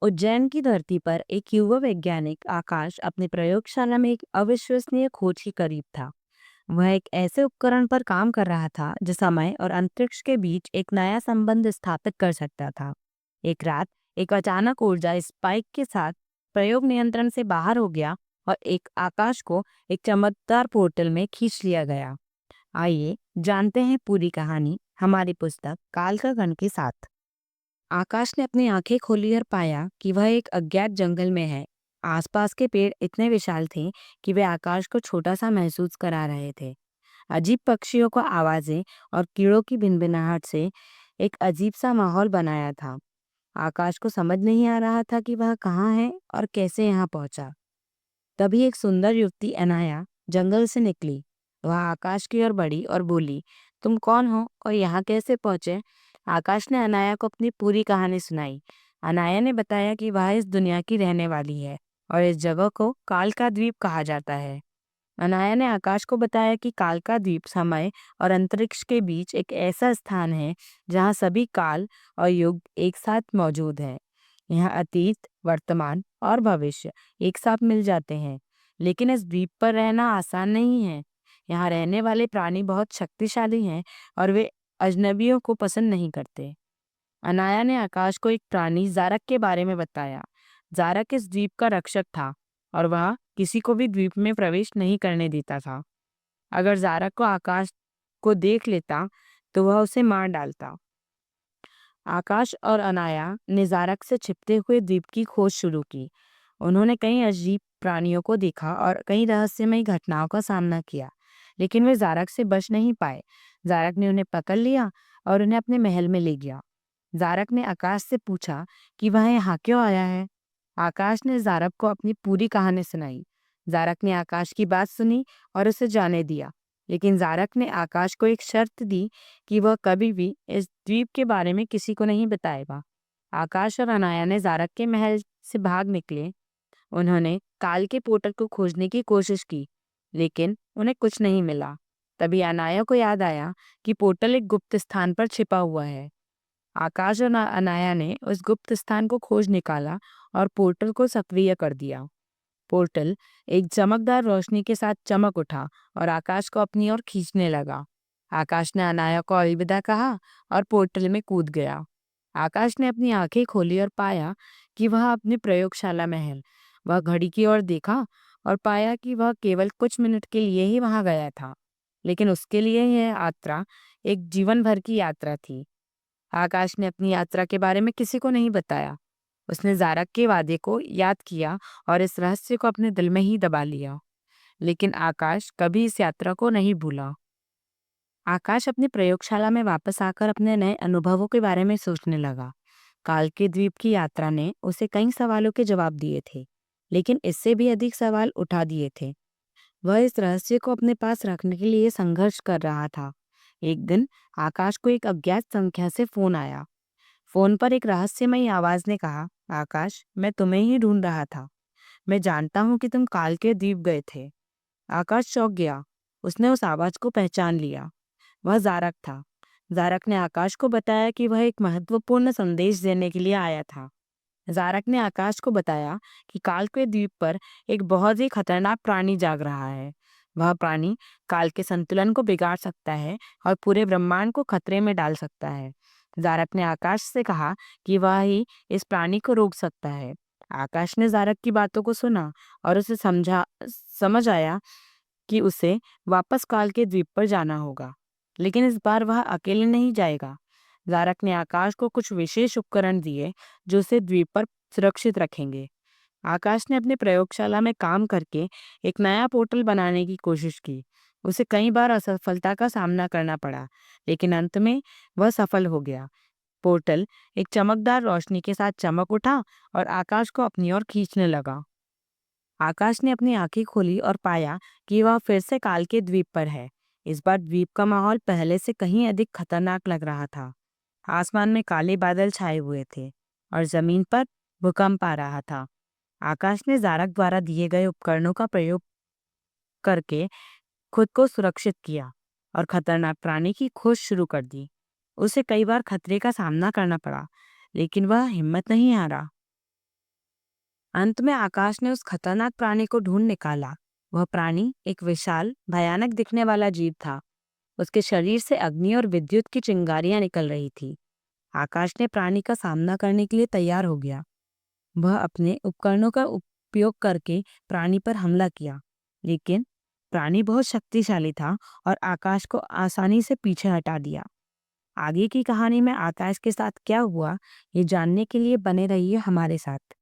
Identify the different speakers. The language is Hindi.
Speaker 1: उज्जैन की धरती पर एक युवा वैज्ञानिक आकाश अपनी प्रयोगशाला में एक अविश्वसनीय खोज के करीब था। वह एक ऐसे उपकरण पर काम कर रहा था जो समय और अंतरिक्ष के बीच एक नया संबंध स्थापित कर सकता था। एक रात एक अचानक ऊर्जा स्पाइक के साथ प्रयोग नियंत्रण से बाहर हो गया और एक आकाश को एक चमकदार पोर्टल में खींच लिया गया। आइए जानते हैं पूरी कहानी हमारी पुस्तक काल का कण के साथ। आकाश ने अपनी आंखें खोली और पाया कि वह एक अज्ञात जंगल में है। आसपास के पेड़ इतने विशाल थे कि वे आकाश को छोटा सा महसूस करा रहे थे। अजीब पक्षियों को आवाजें और कीड़ों की भिनभिनाहट से एक अजीब सा माहौल बनाया था। आकाश को समझ नहीं आ रहा था कि वह कहाँ है और कैसे यहाँ पहुंचा। तभी एक सुंदर युवती अनाया जंगल से निकली। वह आकाश की ओर बढ़ी और बोली, तुम कौन हो और यहाँ कैसे पहुंचे? आकाश ने अनाया को अपनी पूरी कहानी सुनाई। अनाया ने बताया कि वह इस दुनिया की रहने वाली है और इस जगह को काल का द्वीप कहा जाता है। अनाया ने आकाश को बताया कि काल का द्वीप समय और अंतरिक्ष के बीच एक ऐसा स्थान है जहाँ सभी काल और युग एक साथ मौजूद हैं। यहाँ अतीत, वर्तमान और भविष्य एक साथ मिल जाते हैं। लेकिन इस द्वीप पर रहना आसान नहीं है। यहाँ रहने वाले प्राणी बहुत शक्तिशाली हैं और वे अजनबियों को पसंद नहीं करते। अनाया ने आकाश को एक प्राणी जारक के बारे में बताया। जारक इस द्वीप का रक्षक था और वह किसी को भी द्वीप में प्रवेश नहीं करने देता था। अगर जारक को आकाश को देख लेता तो वह उसे मार डालता। आकाश और अनाया ने जारक से छिपते हुए द्वीप की खोज शुरू की। उन्होंने कई अजीब प्राणियों को देखा और कई रहस्यमयी घटनाओं का सामना किया, लेकिन वे जारक से बच नहीं पाए। जारक ने उन्हें पकड़ लिया और उन्हें अपने महल में ले गया। जारक ने आकाश से पूछा कि वह यहाँ क्यों आया है। आकाश ने जारक को अपनी पूरी कहानी सुनाई। जारक ने आकाश की बात सुनी और उसे जाने दिया, लेकिन जारक ने आकाश को एक शर्त दी कि वह कभी भी इस द्वीप के बारे में किसी को नहीं बताएगा। आकाश और अनाया ने जारक के महल से भाग निकले। उन्होंने काल के पोर्टल को खोजने की कोशिश की, लेकिन उन्हें कुछ नहीं मिला। तभी अनाया को याद आया कि पोर्टल एक गुप्त स्थान पर छिपा हुआ है। आकाश और अनाया ने उस गुप्त स्थान को खोज निकाला और पोर्टल को सक्रिय कर दिया। पोर्टल एक चमकदार रोशनी के साथ चमक उठा और आकाश को अपनी ओर खींचने लगा। आकाश ने अनाया को अलविदा कहा और पोर्टल में कूद गया। आकाश ने अपनी आंखें खोली और पाया कि वह अपनी प्रयोगशाला में है। वह घड़ी की ओर देखा और पाया कि वह केवल कुछ मिनट के लिए ही वहां गया था, लेकिन उसके लिए यह यात्रा एक जीवन भर की यात्रा थी। आकाश ने अपनी यात्रा के बारे में किसी को नहीं बताया। उसने जारक के वादे को याद किया और इस रहस्य को अपने दिल में ही दबा लिया। लेकिन आकाश कभी इस यात्रा को नहीं भूला। आकाश अपनी प्रयोगशाला में वापस आकर अपने नए अनुभवों के बारे में सोचने लगा। काल के द्वीप की यात्रा ने उसे कई सवालों के जवाब दिए थे, लेकिन इससे भी अधिक सवाल उठा दिए थे। वह इस रहस्य को अपने पास रखने के लिए संघर्ष कर रहा था। एक दिन आकाश को एक अज्ञात संख्या से फोन आया। फोन पर एक रहस्यमयी आवाज ने कहा, आकाश, मैं तुम्हें ही ढूंढ रहा था। मैं जानता हूँ कि तुम काल के द्वीप गए थे। आकाश चौंक गया। उसने उस आवाज को पहचान लिया। वह जारक था। जारक ने आकाश को बताया कि वह एक महत्वपूर्ण संदेश देने के लिए आया था। जारक ने आकाश को बताया कि काल के द्वीप पर एक बहुत ही खतरनाक प्राणी जाग रहा है। वह प्राणी काल के संतुलन को बिगाड़ सकता है और पूरे ब्रह्मांड को खतरे में डाल सकता है। जारक ने आकाश से कहा कि वह ही इस प्राणी को रोक सकता है। आकाश ने जारक की बातों को सुना और उसे समझ आया कि उसे वापस काल के द्वीप पर जाना होगा, लेकिन इस बार वह अकेले नहीं जाएगा। जारक ने आकाश को कुछ विशेष उपकरण दिए जो उसे द्वीप पर सुरक्षित रखेंगे। आकाश ने अपने प्रयोगशाला में काम करके एक नया पोर्टल बनाने की कोशिश की। उसे कई बार असफलता का सामना करना पड़ा, लेकिन अंत में वह सफल हो गया। पोर्टल एक चमकदार रोशनी के साथ चमक उठा और आकाश को अपनी ओर खींचने लगा। आकाश ने अपनी आंखें खोली और पाया कि वह फिर से काल के द्वीप पर है। इस बार द्वीप का माहौल पहले से कहीं अधिक खतरनाक लग रहा था। आसमान में काले बादल छाए हुए थे और जमीन पर भूकंप आ रहा था। आकाश ने जारक द्वारा दिए गए उपकरणों का प्रयोग करके खुद को सुरक्षित किया और खतरनाक प्राणी की खोज शुरू कर दी। उसे कई बार खतरे का सामना करना पड़ा, लेकिन वह हिम्मत नहीं हारा। अंत में आकाश ने उस खतरनाक प्राणी को ढूंढ निकाला। वह प्राणी एक विशाल, भयानक दिखने वाला जीव था। उसके शरीर से अग्नि और विद्युत की चिंगारियां निकल रही थी। आकाश ने प्राणी का सामना करने के लिए तैयार हो गया। वह अपने उपकरणों का उपयोग करके प्राणी पर हमला किया, लेकिन प्राणी बहुत शक्तिशाली था और आकाश को आसानी से पीछे हटा दिया। आगे की कहानी में आकाश के साथ क्या हुआ, ये जानने के लिए बने रहिए हमारे साथ।